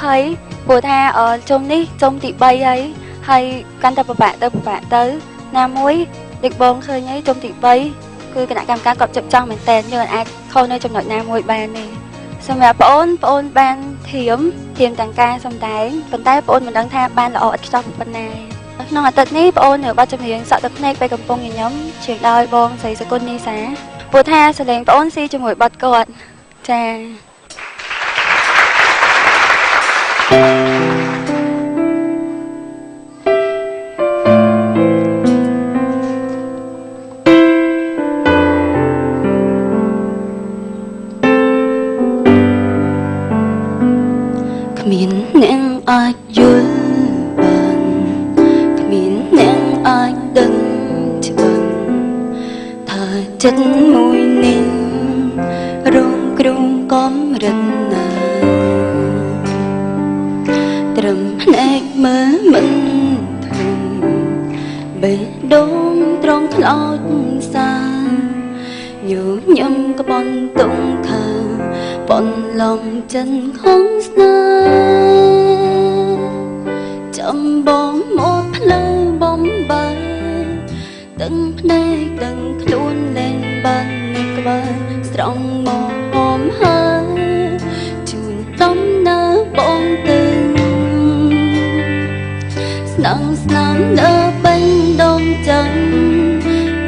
20 ព្រោះថាជុំនេះជុំទី3ហើយកាន់តែពិបាកទៅណាមួយដូចបងឃើញហើយជុំទី3គឺគណៈកម្មការគាត់ចាប់ចង់មែនតើយើងអាចខុសនៅចំណុចណាមួយបានទេសម្រាប់បងអូនបានធៀមទាំងការសម្ដែងប៉ុន្តែបងអូនមិនដឹងថាបានល្អឥតខ្ចោះប៉ុណ្ណាក្នុងអាទិត្យនេះបងអូននៅបទចម្រៀងសក់ទឹកភ្នែកពេលកំពុងញញឹមច្រៀងដោយបងស្រីសកុលនីសាព្រោះថាសលេងបងអូនស៊ីជាមួយបទគាត់ចាគ្មានអ្នកអាចយល់បានគ្មានអ្នកអាចដឹងច្បាស់ថាចិត្តមួយនេះរងគ្រោះកំរិតណាត្រឹមភ្នែកមើលមិនធំបេះដូងត្រង់ខ្លោចសាញញឹមក្បន់តុងខាប៉ុនឡំចិនของស្នេហ៍ចាំបងមកផ្លូវបំបែកដឹងភ្នែកដឹងខ្លួនលែងបាននេះក្បែរស្រង់មកហមហើជូនដំណើរបងទៅស្នងស្នាមដើបេះដូងចាំ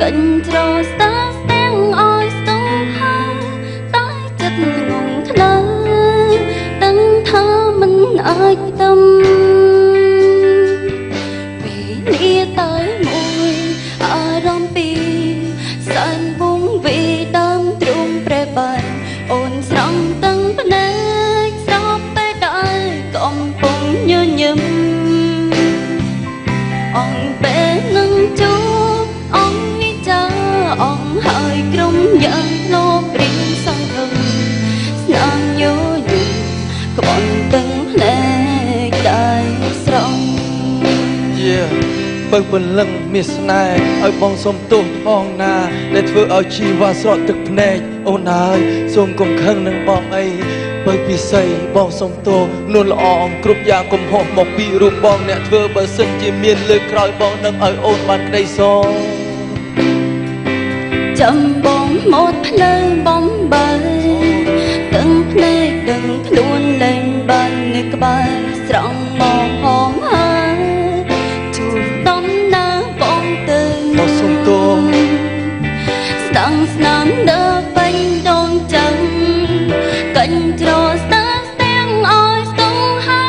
កិនត្រស្តាស្ទាំងអោយស្ទងហើតែចិត្តងងខ្លើដឹងថាមិនអាចទំពេលលាតែមួយអារម្មណ៍ពីសែនវងវីដើមទ្រូងប្រេបែអូនស្រង់ទាំងភ្នែកស្របតែដែរកំពុងញញឹមអងពេលនឹងជួបអងនេះចាអងហើយក្រុមយ៉ាងលោកព្រៀងសង្ឃឹមស្នាមញញឹមក្បន់ទាំងភ្នែកដែរស្រង់បើពន្លឹងមានស្នេហ៍ឲ្យបងសុំទោសផងណាដែលធ្វើឲ្យជីវ៉ាស្រក់ទឹកភ្នែកអូនហើយសូមកុំខឹងនឹងបងអីបើពិសីបងសុំទោសនួនល្អអងគ្រប់យ៉ាងកំហុសមកពីរូបបងអ្នកធ្វើបើសិនជាមានលើក្រោយបងនឹងឲ្យអូនបានក្តីសងចាំបងមកផ្លូវបំបែដឹងភ្នែកដឹងខ្លួនលែងបាននៅក្បែរស្រង់មកហមហើយជួបដំណើរបងទៅបងសុំទោសស្ដាំងស្នាមដើបេះដូងចាំកិនត្រស្តាស្ទាំងអោយស្ទងហើ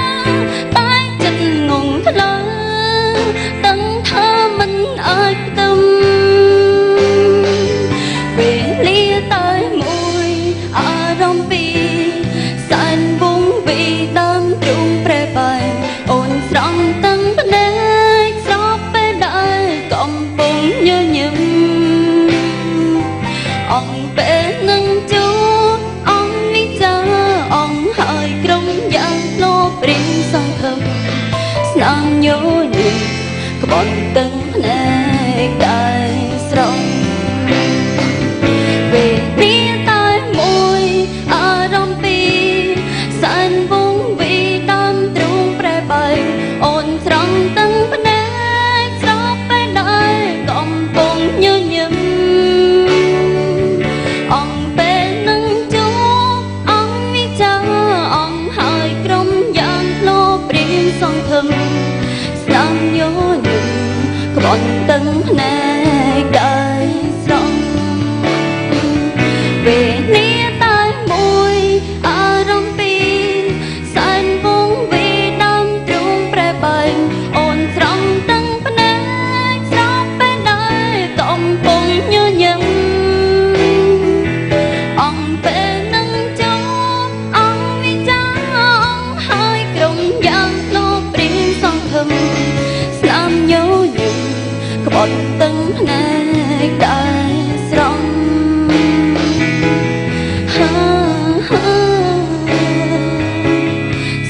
តែចិត្តងងខ្លើដឹងថាមិនអាចទឹមពេលលាតែមួយអារម្មណ៍ពីសែនវងវីដើមទ្រូងប្រេបែអូនស្រង់ទាំងភ្នែកស្របពេលដែរកំពុងញញឹមអងពេលនឹងជួបអងនេះចាអងហើយក្រុមយ៉ាងលោកព្រៀងសង្ឃឹមស្នាមញញឹមក្បន់ទាំងភ្នែកដែរស្រង់ពេលនេះតែមួយអារម្មណ៍ពីសែនវងវីដើមទ្រូងប្រេបែអូនស្រង់ទាំងភ្នែកស្របពេលដែរកំពុងញញឹមអងពេលនឹងជួបអងនេះចាអងហើយក្រុមយ៉ាងលោកព្រៀងសង្ឃឹមស្នាមញញឹមក្បន់ទាំងភ្នែកដែរស្រង់ពេលនេះតែមួយអារម្មណ៍ពីសែនវងវីដើមទ្រូងប្រេបែអូនស្រង់ទាំងភ្នែកស្របពេលដែរកំពុងញញឹមអងពេលនឹងជួបអងនេះចាអងហើយក្រុមយ៉ាងលោកព្រៀងសង្ឃឹមស្នាមញញឹមក្បន់ទាំងភ្នែកដែរស្រង់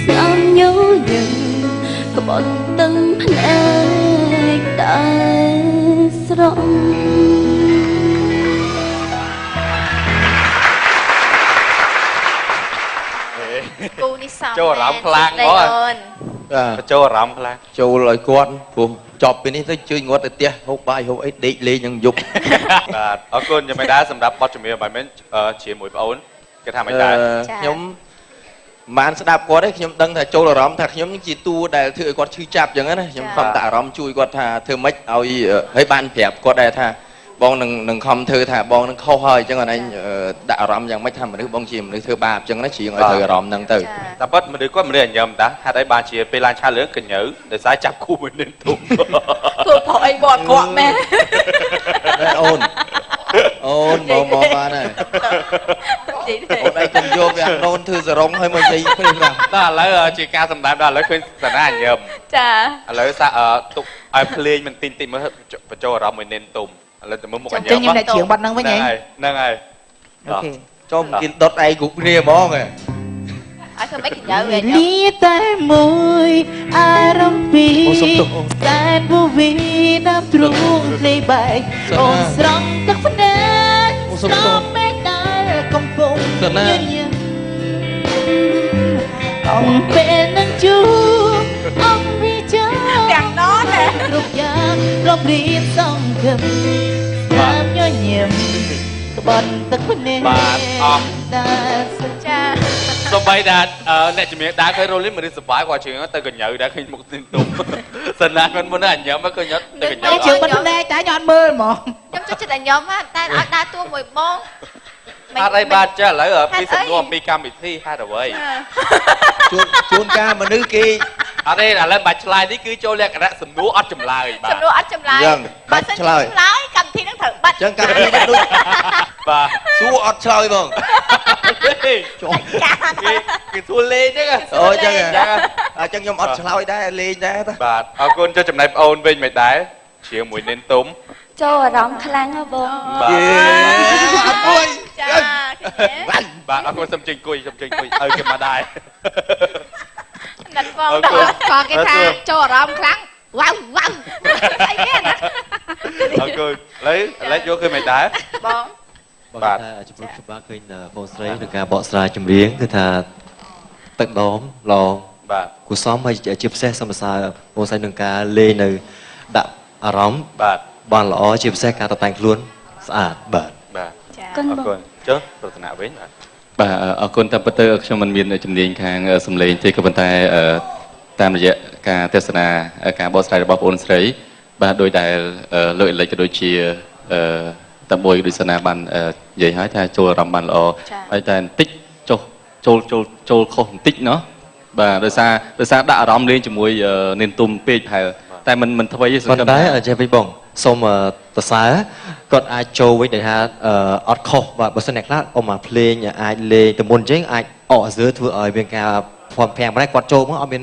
ស្នាមញញឹមក្បន់ទាំងភ្នែកដែរស្រង់គូនេះសោ ចូលអារម្មណ៍ខ្លាំងហ្មងចូលអារម្មណ៍ខ្លាំង ចូលឲ្យគាត់ព្រោះចប់ពីនេះទៅជួយងត់ទៅផ្ទះហូបបាយហូបអីដេកលេងនឹងយប់ បាទអរគុណយ៉ាងមិនដែរសម្រាប់បទចម្រៀងបាយមែនជាមួយប្អូនគេថាមិនដែរ ខ្ញុំបានស្ដាប់គាត់ឯងខ្ញុំដឹងថាចូលអារម្មណ៍ថាខ្ញុំជាតួដែលធ្វើឲ្យគាត់ឈឺចាប់អញ្ចឹងណាខ្ញុំខំតែអារម្មណ៍ជួយគាត់ថាធ្វើម៉េចឲ្យហើយបានប្រាប់គាត់ដែរថាបងនឹងខំធ្វើថាបងនឹងខុសហើយអញ្ចឹងអញដាក់អារម្មណ៍យ៉ាងម៉េចថាមនុស្សបងជាមនុស្សធ្វើបាបអញ្ចឹងណាជ្រៀងឲ្យត្រូវអារម្មណ៍ហ្នឹងទៅ តែប៉ិតមនុស្សគាត់មនុស្សអញ្ញឹមតាហេតុអីបានជាពេលឡើងឆាលឿងកញ្ញើដោយសារចាប់គូមួយនឹងទុំ ធ្វើផុសអីបងអត់មែន អូនមកបានហើយអូនឯងកុំយកវាដូនធ្វើសរងឲ្យមកនិយាយព្រេងណា ដល់ឥឡូវជាការសម្ដែងដល់ឥឡូវឃើញសាណាអញ្ញឹម ចា ឥឡូវសាទុកឲ្យភ្លេងមិនទីតិចមើលបញ្ចូលអារម្មណ៍មួយនិនទុំឥឡូវទៅមើលមុខអញ្ញឹម ខ្ញុំតែច្រៀងបាត់ហ្នឹងវិញហ៎ ហ្នឹងហើយ អូខេ ចូលគេដុតឯងគ្រប់គ្នាហ្មងហ៎ អត់ធ្វើម៉េចកញ្ញើវិញ លាតែមួយអារម្មណ៍ពីតែពុវីណាប់ទ្រូងភ្លេងបែកអូនស្រង់ទឹកភ្នែកស្រង់មេដែលកំពុងញញឹមអំពេលនឹងជួអំវិចាទាំងណោះតែ គ្រប់យ៉ាងគ្រប់រៀបសង្ឃឹមតាមញញឹមក្បត់ទឹកភ្នែក បាទអស់ ដែលសុចា សូម្បីតែអ្នកជំនាញដើរឃើញរលីមនុស្សសុបាយគាត់ជឿទៅកញ្ញើដែរឃើញមុខទីទុំសិនណាគាត់មុនអញ្ញឹមឃើញទៅកញ្ញើ តែជឿបាត់ភ្នែកតែញ៉ាំមើលហ្មង ខ្ញុំចូលចិត្តតែញោមតែអត់ដើរតួមួយបង ហេតុអីបានចេះឥឡូវពីសំណួរអំពីកម្មវិធីហេតុអ្វី ជួនកាលមនុស្សគេ អត់ទេឥឡូវបាច់ឆ្លើយនេះគឺចូលលក្ខណៈសំណួរអត់ចម្លើយបាទ សំណួរអត់ចម្លើយបើសិនឆ្លើយកម្មវិធីនឹងត្រូវបាត់ អញ្ចឹងកម្មវិធីនេះដូច បាទ សួរអត់ឆ្លើយហ្មង គេសួរលេងហ្នឹង អូអញ្ចឹងអញ្ចឹងខ្ញុំអត់ឆ្លើយដែរលេងដែរតា បាទអរគុណចុះចំណែកប្អូនវិញមិនដែរជ្រៀងមួយនិនទុំ ចូលអារម្មណ៍ខ្លាំងហ៎បង បាទ អត់មួយ ចា បាទអរគុណសូមជើញអង្គុយឲ្យគេមកដែរ ណាត់បងដល់ក៏គេថាចូលអារម្មណ៍ខ្លាំងវ៉ាវវ៉ាវអីគេណា អរគុណឥឡូវយកគឺមិនដែរ បង បាទ ជំរុញច្បាស់ឃើញបងស្រីនឹងការបកស្រាយចម្រៀងគឺថាទឹកដមឡង បាទ គូសំហើយជាពិសេសសំសើបងស្រីនឹងការលេងនៅដាក់អារម្មណ៍ បាទ បានល្អជាពិសេសការតតែងខ្លួនស្អាតបាទ បាទ ចា អរគុណចុះប្រធានវិញបាទ បាទអរគុណតាមពិតទៅខ្ញុំមិនមានជំនាញខាងសម្លេងទេក៏ប៉ុន្តែតាមរយៈការទស្សនាការបកស្រាយរបស់បងប្អូនស្រីបាទដោយដែលលោកអេលិចក៏ដូចជាតាមួយដូចសាណាបាននិយាយហើយថាចូលអារម្មណ៍បានល្អហើយតែបន្តិចចុះចូលខុសបន្តិចเนาะបាទដោយសារដាក់អារម្មណ៍លេងជាមួយនាងទុំពេកហើយតែមិនធ្វើទេ ប៉ុន្តែចេះវិញបងសូមសរសើរគាត់អាចចូលវិញដែលថាអត់ខុសបាទបើសិនអ្នកខ្លះអមមកភ្លេងអាចលេងទៅមុនអញ្ចឹងអាចអកសើធ្វើឲ្យមានការភ័ព្វប្រាំងតែគាត់ចូលមកអត់មាន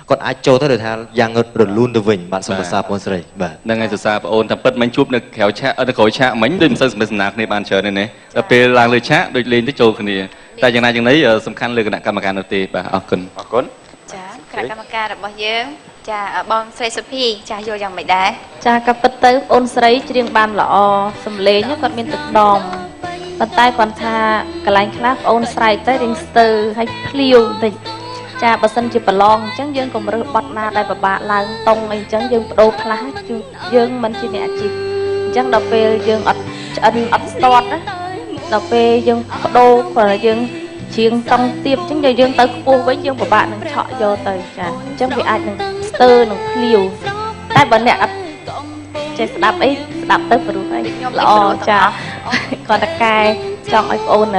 គាត់អាចចូលទៅដូចថាយ៉ាងរលូនទៅវិញបាទសូមសរសើរបងស្រីបាទ ហ្នឹងហើយសរសើរបងអូនតែពិតមិនជួបនៅក្រៅឆាកនៅក្រោយឆាកមិញដូចមិនសូវសំណាគ្នាបានច្រើនទេណាដល់ពេលឡើងលើឆាកដូចលេងទៅចូលគ្នាតែយ៉ាងណាយ៉ាងនេះសំខាន់លើគណៈកម្មការនោះទេបាទអរគុណ អរគុណ ចាគណៈកម្មការរបស់យើងចាបងស្រីសុភីចាយល់យ៉ាងម៉េចដែរ ចាក៏ពិតទៅបងស្រីច្រៀងបានល្អសំឡេងគាត់មានទឹកដមប៉ុន្តែគាត់ថាកន្លែងខ្លះបងស្រែកទៅរៀងស្ទើរហើយភ្លាវបន្តិចចាបើសិនជាប្រឡងអញ្ចឹងយើងកុំរើសបត់ណាដែលពិបាកឡើងតង់អីអញ្ចឹងយើងបដូរខ្លះយើងមិនជាអ្នកអាជីពអញ្ចឹងដល់ពេលយើងអត់ឆ្អិនអត់ស្ទាត់ណាដល់ពេលយើងបដូរគាត់ថាយើងច្រៀងតង់ទៀបអញ្ចឹងយើងទៅខ្ពស់វិញយើងពិបាកនឹងឆក់យកទៅចាអញ្ចឹងវាអាចនឹងស្ទើរនឹងភ្លាវតែបើអ្នកអត់ចេះស្ដាប់អីស្ដាប់ទៅព្រោះអីល្អចាគាត់តកែចង់ឲ្យបងអូន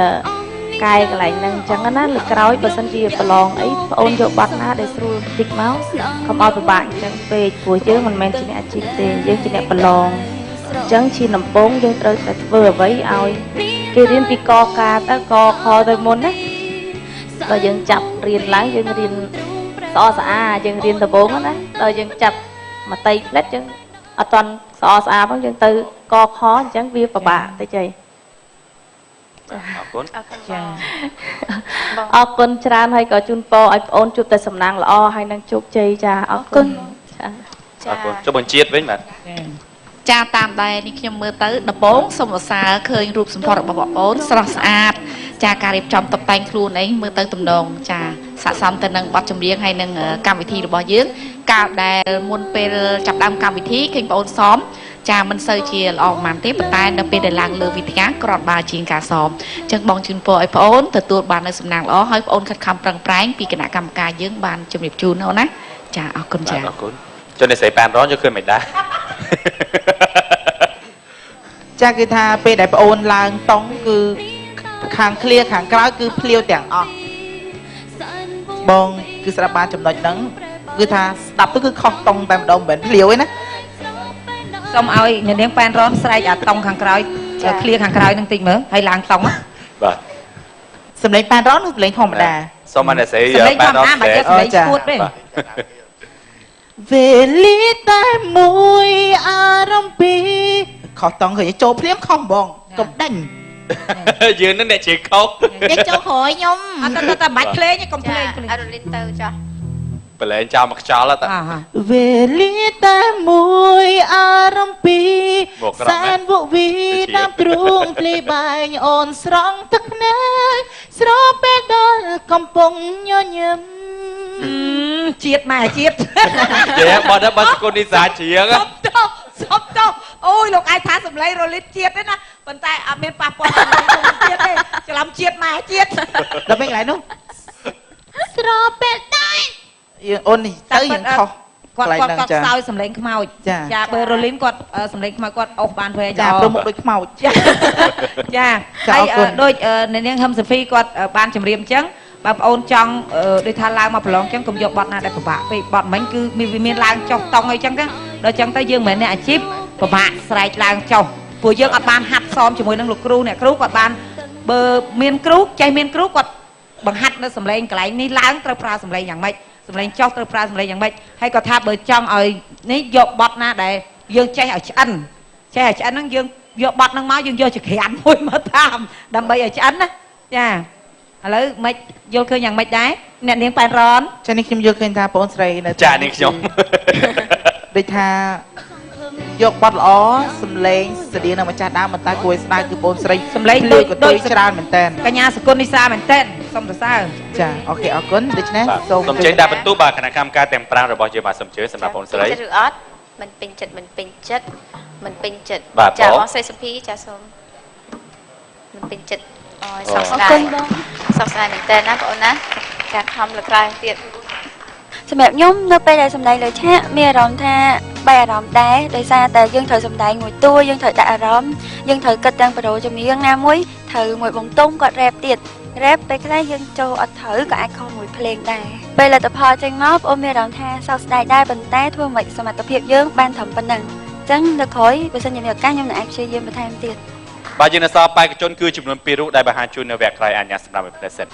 កែកន្លែងហ្នឹងអញ្ចឹងណាលើក្រោយបើសិនជាប្រឡងអីបងអូនយកបាត់ណាដែលស្រួលតិចមកកុំឲ្យពិបាកអញ្ចឹងពេកព្រោះយើងមិនមែនជាអ្នកអាជីពទេយើងជាអ្នកប្រឡងអញ្ចឹងជាដំបូងយើងត្រូវតែធ្វើអ្វីឲ្យគេរៀនពីកកាទៅកខទៅមុនណាបើយើងចាប់រៀនឡើងយើងរៀនស្អស្អាយើងរៀនដំបូងណាដល់យើងចាប់មកតៃផ្លិតយើងអត់តន់ស្អស្អាផងយើងទៅកខអញ្ចឹងវាពិបាកតិចហី អរគុណ ចា អរគុណច្រើនហើយក៏ជូនពរឲ្យបងអូនជួបតែសំណាងល្អហើយនឹងជោគជ័យចាអរគុណចា អរគុណចុះបញ្ជាតិវិញបាទ ចាតាមដែរនេះខ្ញុំមើលទៅដំបងសូមឧស្សាហ៍ឃើញរូបសម្ផស្សរបស់បងប្អូនស្រស់ស្អាតចាការរៀបចំតុបតែងខ្លួនអីមើលទៅទំនងចាស័ក្តិសមទៅនឹងបទចម្រៀងហើយនឹងកម្មវិធីរបស់យើងកាលដែលមុនពេលចាប់ដើមកម្មវិធីឃើញបងប្អូនសមចាមិនសូវជាល្អប៉ុន្មានទេប៉ុន្តែនៅពេលដែលឡើងលើវិទ្យាក្រត់បាជាងការសមអញ្ចឹងបងជូនពរឲ្យបងប្អូនទទួលបាននូវសំណាងល្អហើយបងប្អូនខិតខំប្រឹងប្រែងពីគណៈកម្មការយើងបានជម្រាបជូនណាចាអរគុណចាអរគុណចុះនេះស្រីប៉ានរនយកឃើញមិនដែរ ចាគឺថាពេលដែលប្អូនឡើងតង់គឺខាងឃ្លាខាងក្រៅគឺភ្លាវទាំងអស់បងគឺស្ដាប់បានចំណុចហ្នឹងគឺថាស្ដាប់ទៅគឺខុសតង់តែម្ដងមិនមែនភ្លាវទេណា សូមឲ្យអ្នកនាងប៉ែនរនស្រែកអាតុងខាងក្រោយឃ្លាខាងក្រោយនឹងតិចមើលហើយឡើងតុងបាទ សម្លេងប៉ែនរនគឺសម្លេងធម្មតា សូមឲ្យស្រី សម្លេងធម្មតាបើយកសម្លេងឈួតទេ វេលាតែមួយអារម្មណ៍ពីខុសតង់ឃើញចូលភ្លាមខុសបងកុំដេញ យើងនឹងអ្នកជិះខុស អ្នកចូលក្រោយខ្ញុំ អត់ទៅបាច់ភ្លេងកុំភ្លេង អរលីនទៅចា បលែងចោលមកខ្យល់ទៅ វេលាតែមួយអារម្មណ៍ពីសែនវក់វីតាមទ្រូងភ្លីបែងអូនស្រង់ទឹកភ្នែកស្រពេលដល់កំពុងញញឹម ជាតិម៉ែជាតិ ជែបើដល់បើសកូននីសាជាង សុំតោអូយលោកអាចថាសម្លេងរលីតជាតិទេណាប៉ុន្តែអត់មានប៉ះពាល់ជាតិទេច្រឡំជាតិម៉ែជាតិ ដល់ពេលកន្លែងនោះស្រពេលដែរអូននេះទៅយ៉ាងខុស គាត់សោយសម្លេងខ្មោចចាបើរលីនគាត់សម្លេងខ្មោចគាត់អូសបានព្រែចា ព្រមមុខដូចខ្មោច ចាហើយដូចអ្នកនាងហឹមសូហ្វីគាត់បានជម្រាបអញ្ចឹងបើប្អូនចង់ដូចថាឡើងមកប្រឡងអញ្ចឹងកុំយកបទណាដែលពិបាកពេកបទមិញគឺមានឡើងចុះតង់អីអញ្ចឹងដល់អញ្ចឹងទៅយើងមិនមែនអ្នកអាជីពពិបាកស្រែកឡើងចុះព្រោះយើងអត់បានហាត់សមជាមួយនឹងលោកគ្រូអ្នកគ្រូគាត់បានបើមានគ្រូចេះមានគ្រូគាត់បង្ហាត់នៅសម្លេងកន្លែងនេះឡើងត្រូវប្រើសម្លេងយ៉ាងម៉េចសម្លេងចុះត្រូវប្រើសម្លេងយ៉ាងម៉េចហើយគាត់ថាបើចង់ឲ្យនេះយកបទណាដែលយើងចេះឲ្យឆ្អិនហ្នឹងយើងយកបទហ្នឹងមកយើងយកចក្រានមួយមកតាមដើម្បីឲ្យឆ្អិនណាចាឥឡូវមិនយល់ឃើញយ៉ាងម៉េចដែរអ្នកនាងប៉ែនរន ចានេះខ្ញុំយល់ឃើញថាបងស្រីនៅ ចានេះខ្ញុំ ដូចថាយកបទល្អសម្លេងស្តៀងនឹងម្ចាស់ដើមមិនតែគួរឲ្យស្ដាយគឺបងស្រី សម្លេង ដូចច្រើនមែនតើ កញ្ញាសកុននិសាមែនតើសូមសរសើរ ចាអូខេអរគុណដូច្នេះ សូមជើញដាក់បន្ទូបាទគណៈកម្មការទាំង5របស់យើងបាទសូមជើញសម្រាប់បងស្រី ចិត្តឬអត់មិនពេញចិត្តមិនពេញចិត្តមិនពេញចិត្ត បាទ ចាបងស្រីសុភីចាសូមមិនពេញចិត្តអូយសោកស្ដាយសោកស្ដាយមែនតើណាបងអូនណាការខំលើក្រោយទៀតសម្រាប់ខ្ញុំនៅពេលដែលសម្ដែងលើឆាកមានអារម្មណ៍ថាបែរអារម្មណ៍ដែរដោយសារតែយើងត្រូវសម្ដែងមួយតួយើងត្រូវដាក់អារម្មណ៍យើងត្រូវគិតទាំងបរិបទចម្រៀងណាមួយត្រូវមួយបងតុងគាត់រ៉េបទៀតរ៉េបពេលខ្លះយើងចូលអត់ត្រូវក៏អាចខុសមួយភ្លេងដែរពេលលទ្ធផលចេញមកបងអូនមានអារម្មណ៍ថាសោកស្ដាយដែរប៉ុន្តែធ្វើមិនសមត្ថភាពយើងបានត្រឹមប៉ុណ្ណឹងអញ្ចឹងនៅក្រោយបើសិនជាមានឱកាសខ្ញុំនឹងអាចព្យាយាមបន្ថែមទៀត បាទយើងនៅសល់បេក្ខជនគឺចំនួន2រូបដែលបង្ហាញជូននៅវគ្គក្រោយអញ្ញាសម្រាប់មួយផ្នែកសិន